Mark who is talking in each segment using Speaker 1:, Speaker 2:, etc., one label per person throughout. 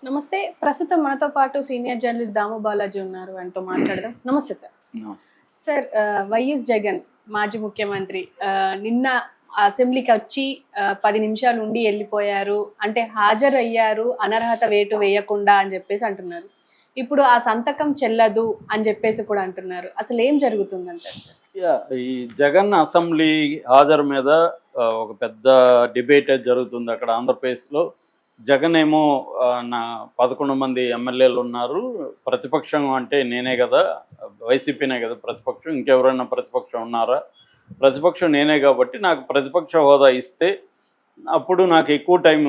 Speaker 1: నమస్తే. ప్రస్తుతం మనతో పాటు సీనియర్ జర్నలిస్ట్ దాము బాలాజీ ఉన్నారు. ఆయనతో మాట్లాడదాం. నమస్తే సార్.
Speaker 2: నమస్తే.
Speaker 1: సార్ వైఎస్ జగన్ మాజీ ముఖ్యమంత్రి నిన్న అసెంబ్లీకి వచ్చి 10 నిమిషాలు ఉండి వెళ్ళిపోయారు. అంటే హాజరయ్యారు అనర్హత వేటు వేయకుండా అని చెప్పేసి అంటున్నారు. ఇప్పుడు ఆ సంతకం చెల్లదు అని చెప్పేసి కూడా అంటున్నారు. అసలు ఏం జరుగుతుందంటారు సార్?
Speaker 2: ఈ జగన్ అసెంబ్లీ హాజరు మీద ఒక పెద్ద డిబేట్ జరుగుతుంది అక్కడ ఆంధ్రప్రదేశ్లో. జగన్ ఏమో నా 11 మంది ఎమ్మెల్యేలు ఉన్నారు, ప్రతిపక్షం అంటే నేనే కదా, వైసీపీనే కదా ప్రతిపక్షం, ఇంకెవరైనా ప్రతిపక్షం ఉన్నారా, ప్రతిపక్షం నేనే కాబట్టి నాకు ప్రతిపక్ష హోదా ఇస్తే అప్పుడు నాకు ఎక్కువ టైం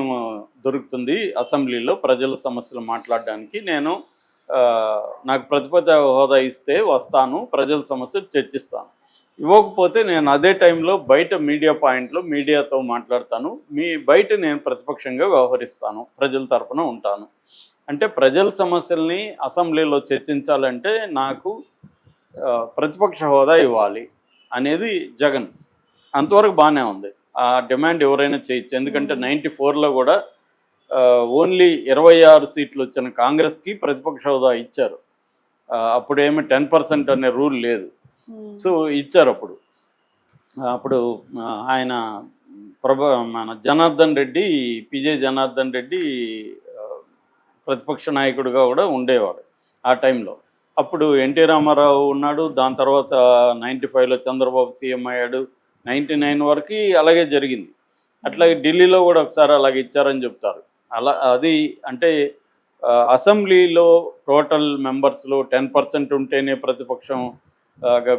Speaker 2: దొరుకుతుంది అసెంబ్లీలో ప్రజల సమస్యలు మాట్లాడడానికి. నేను నాకు ప్రతిపక్ష హోదా ఇస్తే వస్తాను, ప్రజల సమస్యలు చర్చిస్తాను. ఇవ్వకపోతే నేను అదే టైంలో బయట మీడియా పాయింట్లో మీడియాతో మాట్లాడతాను, బయట నేను ప్రతిపక్షంగా వ్యవహరిస్తాను, ప్రజల తరఫున ఉంటాను. అంటే ప్రజల సమస్యల్ని అసెంబ్లీలో చర్చించాలంటే నాకు ప్రతిపక్ష హోదా ఇవ్వాలి అనేది జగన్. అంతవరకు బాగానే ఉంది, ఆ డిమాండ్ ఎవరైనా చేయొచ్చు. ఎందుకంటే 94లో కూడా ఓన్లీ 26 సీట్లు వచ్చిన కాంగ్రెస్కి ప్రతిపక్ష హోదా ఇచ్చారు. అప్పుడేమి 10% అనే రూల్ లేదు. సో ఇచ్చారు అప్పుడు ఆయన మన జనార్దన్ రెడ్డి, పిజే జనార్దన్ రెడ్డి ప్రతిపక్ష నాయకుడిగా కూడా ఉండేవాడు ఆ టైంలో. అప్పుడు ఎన్టీ రామారావు ఉన్నాడు, దాని తర్వాత 95లో చంద్రబాబు సీఎం అయ్యాడు, 99 వరకు అలాగే జరిగింది. అట్లాగే ఢిల్లీలో కూడా ఒకసారి అలాగే ఇచ్చారని చెప్తారు. అది అంటే అసెంబ్లీలో టోటల్ మెంబర్స్లో 10% ఉంటేనే ప్రతిపక్షం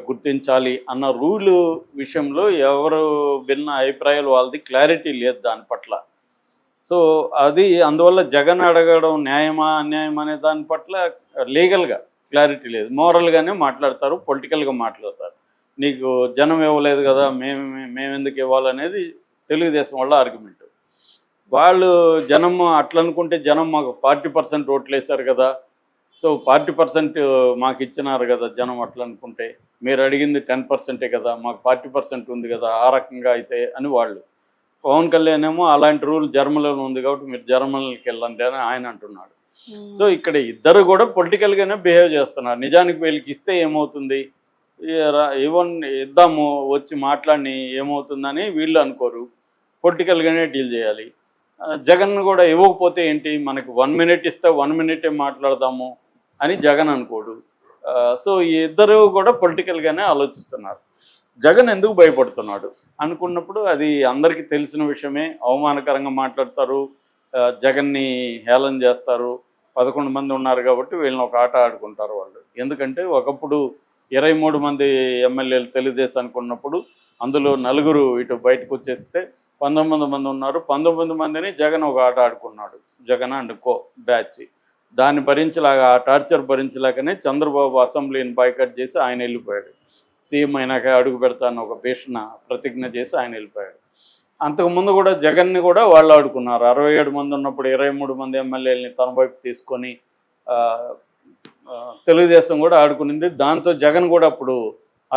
Speaker 2: గుర్తించాలి అన్న రూలు విషయంలో ఎవరు భిన్న అభిప్రాయాలు వాళ్ళది క్లారిటీ లేదు దాని పట్ల. సో అది అందువల్ల జగన్ అడగడం న్యాయమా అన్యాయమా అనే దాని పట్ల లీగల్గా క్లారిటీ లేదు. మోరల్గానే మాట్లాడతారు, పొలిటికల్గా మాట్లాడతారు. నీకు జనం ఇవ్వలేదు కదా, మేమెందుకు ఇవ్వాలనేది తెలుగుదేశం వాళ్ళ ఆర్గ్యుమెంట్. వాళ్ళు జనం అట్లా అనుకుంటే జనం మాకు 40% ఓట్లు వేశారు కదా, సో 40% మాకు ఇచ్చినారు కదా జనం, అట్లా అనుకుంటే మీరు అడిగింది 10%ఏ కదా, మాకు 40% ఉంది కదా, ఆ రకంగా అయితే అని వాళ్ళు. పవన్ కళ్యాణ్ ఏమో అలాంటి రూల్ జర్మనీలో ఉంది కాబట్టి మీరు జర్మనీకి వెళ్ళండి అని ఆయన అంటున్నాడు. సో ఇక్కడ ఇద్దరు కూడా పొలిటికల్గానే బిహేవ్ చేస్తున్నారు. నిజానికి వీళ్ళకి ఇస్తే ఏమవుతుంది, ఇద్దాము వచ్చి మాట్లాడి ఏమవుతుందని వీళ్ళు అనుకోరు, పొలిటికల్గానే డీల్ చేయాలి. జగన్ కూడా ఇవ్వకపోతే ఏంటి, మనకు 1 మినిట్ ఇస్తే 1 మినిటే మాట్లాడదాము అని జగన్ అనుకోడు. సో ఈ ఇద్దరు కూడా పొలిటికల్గానే ఆలోచిస్తున్నారు. జగన్ ఎందుకు భయపడుతున్నాడు అనుకున్నప్పుడు అది అందరికీ తెలిసిన విషయమే. అవమానకరంగా మాట్లాడతారు, జగన్ని హేళన చేస్తారు. 11 మంది ఉన్నారు కాబట్టి వీళ్ళని ఒక ఆట ఆడుకుంటారు వాళ్ళు. ఎందుకంటే ఒకప్పుడు 23 మంది ఎమ్మెల్యేలు తెలుగుదేశానికి ఉన్నప్పుడు అందులో 4 ఇటు బయటకు వచ్చేస్తే 19 మంది ఉన్నారు. 19 మందిని జగన్ ఒక ఆట ఆడుకున్నాడు, జగన్ అండ్ కో బ్యాచ్. దాన్ని భరించలేక, ఆ టార్చర్ భరించలేకనే చంద్రబాబు అసెంబ్లీని బాయ్కట్ చేసి ఆయన వెళ్ళిపోయాడు. సీఎం అయినాక అడుగు పెడతాను ఒక భీషణ ప్రతిజ్ఞ చేసి ఆయన వెళ్ళిపోయాడు. అంతకుముందు కూడా జగన్ని కూడా వాళ్ళు ఆడుకున్నారు. 67 మంది ఉన్నప్పుడు 23 మంది ఎమ్మెల్యేలని తన వైపు తీసుకొని తెలుగుదేశం కూడా ఆడుకునింది. దాంతో జగన్ కూడా అప్పుడు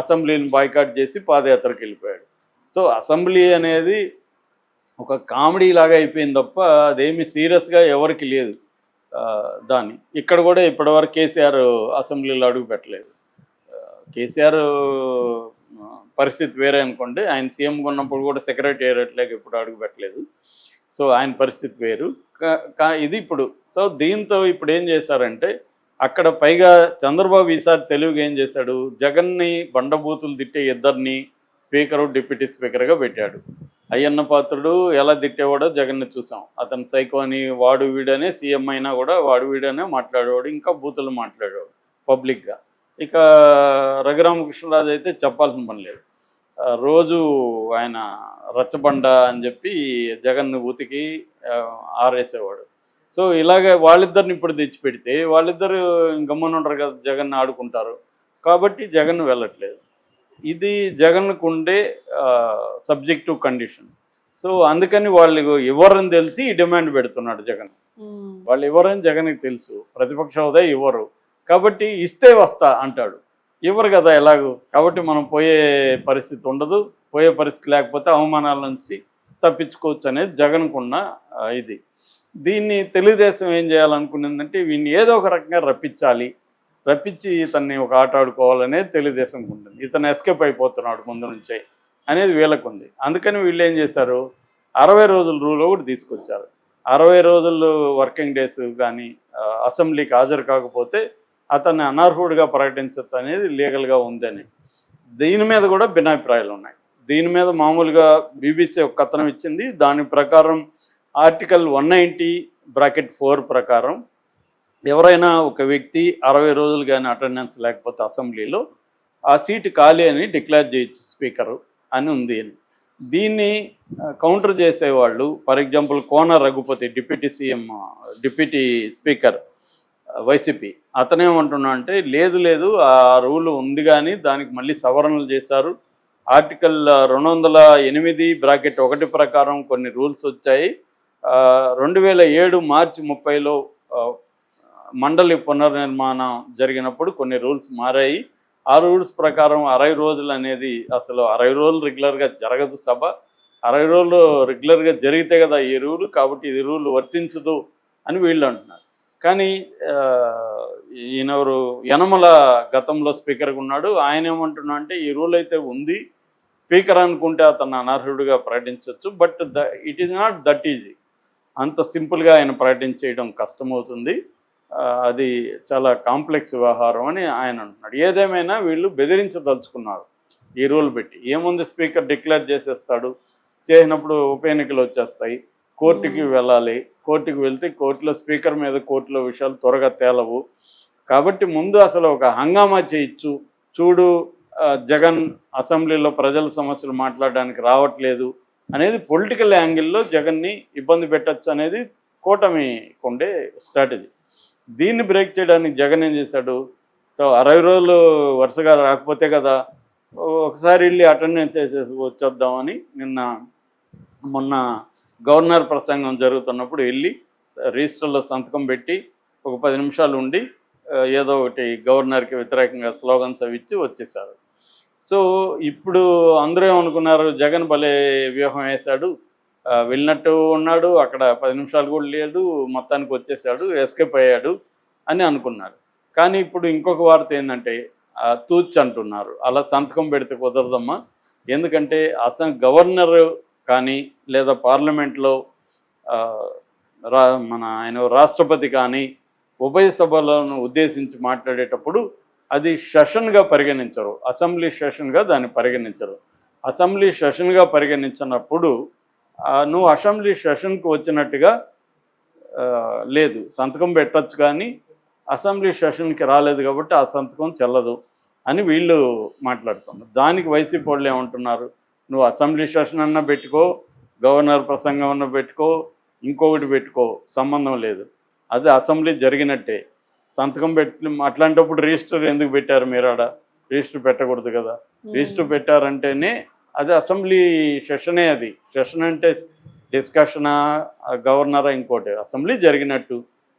Speaker 2: అసెంబ్లీని బాయ్కాట్ చేసి పాదయాత్రకు వెళ్ళిపోయాడు. సో అసెంబ్లీ అనేది ఒక కామెడీ లాగా అయిపోయింది తప్ప అదేమి సీరియస్గా ఎవరికి లేదు దాన్ని. ఇక్కడ కూడా ఇప్పటివరకు కేసీఆర్ అసెంబ్లీలో అడుగు పెట్టలేదు. కేసీఆర్ పరిస్థితి వేరే అనుకోండి, ఆయన సీఎంగా ఉన్నప్పుడు కూడా సెక్రటేరియట్లేక ఇప్పుడు అడుగు పెట్టలేదు. సో ఆయన పరిస్థితి వేరు. ఇది ఇప్పుడు. సో దీంతో ఇప్పుడు ఏం చేశారంటే అక్కడ పైగా చంద్రబాబు ఈసారి తెలివిగా ఏం చేశాడు, జగన్ని బండబూతులు తిట్టే ఇద్దరిని స్పీకరు, డిప్యూటీ స్పీకర్గా పెట్టాడు. అయ్యన్న పాత్రుడు ఎలా తిట్టేవాడో జగన్ని చూసాం. అతను సైకో అని, వాడు వీడనే, సీఎం అయినా కూడా వాడు వీడనే మాట్లాడేవాడు, ఇంకా బూతులు మాట్లాడేవాడు పబ్లిక్గా. ఇక రఘురామకృష్ణరాజు అయితే చెప్పాల్సిన పని లేదు, రోజు ఆయన రచ్చబండ అని చెప్పి జగన్ను ఉతికి ఆరేసేవాడు. సో ఇలాగే వాళ్ళిద్దరిని ఇప్పుడు తెచ్చిపెడితే వాళ్ళిద్దరు గమ్మున ఉండరు కదా, జగన్ ఆడుకుంటారు కాబట్టి జగన్ వెళ్ళట్లేదు. ఇది జగన్కు ఉండే సబ్జెక్టివ్ కండిషన్. సో అందుకని వాళ్ళు ఎవరని తెలిసి డిమాండ్ పెడుతున్నాడు జగన్. వాళ్ళు ఎవరని జగన్కి తెలుసు, ప్రతిపక్ష హోదా ఇవ్వరు కాబట్టి ఇస్తే వస్తా అంటాడు. ఇవ్వరు కదా ఎలాగూ, కాబట్టి మనం పోయే పరిస్థితి ఉండదు. పోయే పరిస్థితి లేకపోతే అవమానాల నుంచి తప్పించుకోవచ్చు అనేది జగన్కున్న ఇది. దీన్ని తెలుగుదేశం ఏం చేయాలనుకునిందంటే వీడిని ఏదో ఒక రకంగా రప్పించి ఇతన్ని ఒక ఆట ఆడుకోవాలనేది తెలుగుదేశంకి ఉంటుంది. ఇతను ఎస్కేప్ అయిపోతున్నాడు ముందు నుంచే అనేది వీళ్ళకు ఉంది. అందుకని వీళ్ళు ఏం చేశారు, 60 రోజుల రూల్ ఒకటి తీసుకొచ్చారు. 60 రోజులు వర్కింగ్ డేస్ కానీ అసెంబ్లీకి హాజరు కాకపోతే అతన్ని అనర్హుడిగా ప్రకటించవచ్చు అనేది లీగల్గా ఉందని. దీని మీద కూడా భిన్నాభిప్రాయాలు ఉన్నాయి. దీని మీద మామూలుగా బీబీసీ ఒక కథనం ఇచ్చింది. దాని ప్రకారం ఆర్టికల్ 190(4) ప్రకారం ఎవరైనా ఒక వ్యక్తి 60 రోజులు కానీ అటెండెన్స్ లేకపోతే అసెంబ్లీలో ఆ సీటు ఖాళీ అని డిక్లేర్ చేయొచ్చు స్పీకరు అని ఉంది. దీన్ని కౌంటర్ చేసేవాళ్ళు for example Kona Raghupathi deputy speaker YCP అతనేమంటున్నా అంటే లేదు ఆ రూల్ ఉంది కానీ దానికి మళ్ళీ సవరణలు చేశారు. ఆర్టికల్ 208(1) ప్రకారం కొన్ని రూల్స్ వచ్చాయి. 2007 మార్చి 30లో మండలి పునర్నిర్మాణం జరిగినప్పుడు కొన్ని రూల్స్ మారాయి. ఆ రూల్స్ ప్రకారం 60 రోజులు అనేది అసలు 60 రోజులు రెగ్యులర్గా జరగదు సభ. 60 రోజులు రెగ్యులర్గా జరిగితే కదా ఈ రూలు, కాబట్టి ఇది రూల్ వర్తించదు అని వీళ్ళు అంటున్నారు. కానీ ఈయనెవరు యనమల గతంలో స్పీకర్గా ఉన్నాడు. ఆయన ఏమంటున్నా అంటే ఈ రూల్ అయితే ఉంది, స్పీకర్ అనుకుంటే అతను అనర్హుడిగా ప్రకటించవచ్చు, but it is not that easy. అంత సింపుల్గా ఆయన ప్రకటించేయడం కష్టమవుతుంది, అది చాలా కాంప్లెక్స్ వ్యవహారం అని ఆయన అంటున్నాడు. ఏదేమైనా వీళ్ళు బెదిరించదలుచుకున్నారు ఈ రూల్ పెట్టి. ఏముంది, స్పీకర్ డిక్లేర్ చేసేస్తాడు, చేసినప్పుడు ఉప ఎన్నికలు వచ్చేస్తాయి, కోర్టుకి వెళ్ళాలి, కోర్టుకి వెళ్తే కోర్టులో స్పీకర్ మీద కోర్టులో విషయాలు త్వరగా తేలవు. కాబట్టి ముందు అసలు ఒక హంగామా చేయొచ్చు, చూడు జగన్ అసెంబ్లీలో ప్రజల సమస్యలు మాట్లాడడానికి రావట్లేదు అనేది పొలిటికల్ యాంగిల్లో జగన్ని ఇబ్బంది పెట్టచ్చు అనేది కూటమి ఉండే స్ట్రాటజీ. దీన్ని బ్రేక్ చేయడానికి జగన్ ఏం చేశాడు, సో 60 రోజులు వరుసగా రాకపోతే కదా ఒకసారి వెళ్ళి అటెండెన్స్ వేసేసి వచ్చేద్దామని మొన్న గవర్నర్ ప్రసంగం జరుగుతున్నప్పుడు వెళ్ళి రిజిస్టర్లో సంతకం పెట్టి ఒక 10 నిమిషాలు ఉండి ఏదో ఒకటి గవర్నర్కి వ్యతిరేకంగా స్లోగన్స్ అవి ఇచ్చి వచ్చేసారు. సో ఇప్పుడు అందరూ ఏమనుకున్నారు, జగన్ భలే వ్యూహం వేశాడు, వెళ్ళినట్టు ఉన్నాడు, అక్కడ 10 నిమిషాలు కూడా లేడు, మొత్తానికి వచ్చేసాడు, ఎస్కేప్ అయ్యాడు అని అనుకున్నారు. కానీ ఇప్పుడు ఇంకొక వార్త ఏంటంటే తూచ్ అంటున్నారు, అలా సంతకం పెడితే కుదరదమ్మా, ఎందుకంటే గవర్నర్ కానీ లేదా పార్లమెంట్లో ఆయన రాష్ట్రపతి కానీ ఉభయ సభలను ఉద్దేశించి మాట్లాడేటప్పుడు అది సెషన్గా పరిగణించరు, అసెంబ్లీ సెషన్గా దాన్ని పరిగణించరు. అసెంబ్లీ సెషన్గా పరిగణించినప్పుడు నువ్వు అసెంబ్లీ సెషన్కి వచ్చినట్టుగా లేదు, సంతకం పెట్టచ్చు, కానీ అసెంబ్లీ సెషన్కి రాలేదు కాబట్టి ఆ సంతకం చెల్లదు అని వీళ్ళు మాట్లాడుతున్నారు. దానికి వైసీపీ వాళ్ళు ఏమంటున్నారు, నువ్వు అసెంబ్లీ సెషన్ అన్నా పెట్టుకో, గవర్నర్ ప్రసంగం అన్నా పెట్టుకో, ఇంకొకటి పెట్టుకో, సంబంధం లేదు, అది అసెంబ్లీ జరిగినట్టే. సంతకం పెట్టి అట్లాంటప్పుడు రిజిస్టర్ ఎందుకు పెట్టారు మీరు? ఆడ రిజిస్టర్ పెట్టకూడదు కదా. రిజిస్టర్ పెట్టారంటేనే అది అసెంబ్లీ సెషనే. అది సెషన్ అంటే డిస్కషనా, గవర్నరా, ఇంకోటి, అసెంబ్లీ జరిగినట్టు,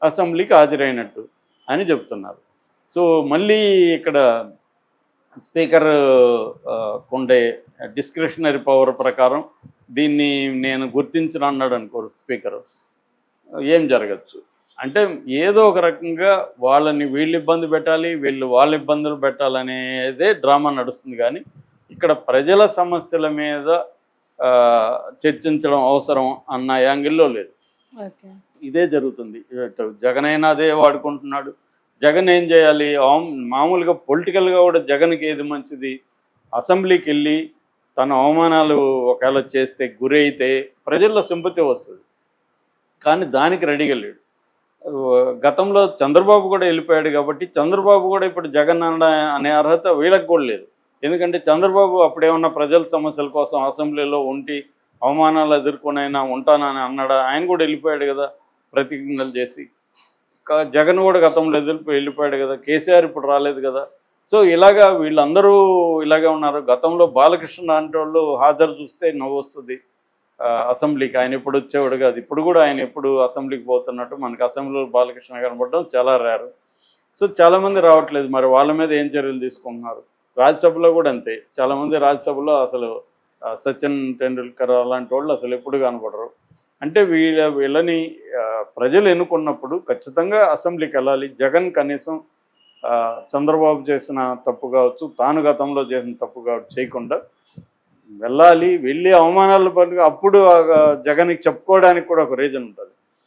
Speaker 2: అసెంబ్లీకి హాజరైనట్టు అని చెప్తున్నారు. సో మళ్ళీ ఇక్కడ స్పీకర్ ఉండే డిస్క్రిషనరీ పవర్ ప్రకారం దీన్ని నేను గుర్తించను అన్నాడు అనుకోరు స్పీకరు, ఏం జరగచ్చు అంటే ఏదో ఒక రకంగా వాళ్ళని వీళ్ళు ఇబ్బంది పెట్టాలి, వీళ్ళు వాళ్ళ ఇబ్బందులు పెట్టాలనేదే డ్రామా నడుస్తుంది. కానీ ఇక్కడ ప్రజల సమస్యల మీద చర్చించడం అవసరం అన్న యాంగిల్లో లేదు. ఇదే జరుగుతుంది. జగన్ అయినా అదే వాడుకుంటున్నాడు. జగన్ ఏం చేయాలి, మామూలుగా పొలిటికల్గా కూడా జగన్కి ఏది మంచిది, అసెంబ్లీకి వెళ్ళి తన అవమానాలు ఒకవేళ చేస్తే గురైతే ప్రజల్లో సింపతి వస్తుంది, కానీ దానికి రెడీగా లేడు. గతంలో చంద్రబాబు కూడా వెళ్ళిపోయాడు కాబట్టి చంద్రబాబు కూడా ఇప్పుడు జగన్ అనే అర్హత వీళ్ళకి కూడా లేదు. ఎందుకంటే చంద్రబాబు అప్పుడేమన్నా ప్రజల సమస్యల కోసం అసెంబ్లీలో ఉండి అవమానాలు ఎదుర్కొనైనా ఉంటానని అన్నాడా? ఆయన కూడా వెళ్ళిపోయాడు కదా ప్రతిజ్ఞలు చేసి. జగన్ కూడా గతంలో వెళ్ళిపోయాడు కదా, కేసీఆర్ ఇప్పుడు రాలేదు కదా. సో ఇలాగా వీళ్ళందరూ ఇలాగే ఉన్నారు. గతంలో బాలకృష్ణ లాంటి వాళ్ళు హాజరు చూస్తే నవ్వు వస్తుంది అసెంబ్లీకి. ఆయన ఎప్పుడు వచ్చేవాడు కాదు, ఇప్పుడు కూడా ఆయన ఎప్పుడు అసెంబ్లీకి పోతున్నట్టు మనకి అసెంబ్లీలో బాలకృష్ణ కనపడడం చాలా రేరు. సో చాలామంది రావట్లేదు, మరి వాళ్ళ మీద ఏం చర్యలు తీసుకుంటున్నారు? రాజ్యసభలో కూడా అంతే, చాలామంది రాజ్యసభలో అసలు సచిన్ టెండూల్కర్ అలాంటి వాళ్ళు అసలు ఎప్పుడు కనపడరు. అంటే వీళ్ళని ప్రజలు ఎన్నుకున్నప్పుడు ఖచ్చితంగా అసెంబ్లీకి వెళ్ళాలి. జగన్ కనీసం చంద్రబాబు చేసిన తప్పు కావచ్చు, తాను గతంలో చేసిన తప్పు కావచ్చు చేయకుండా వెళ్ళాలి. వెళ్ళి అవమానాలు పడి అప్పుడు జగన్కి చెప్పుకోవడానికి కూడా ఒక రీజన్ ఉంటుంది.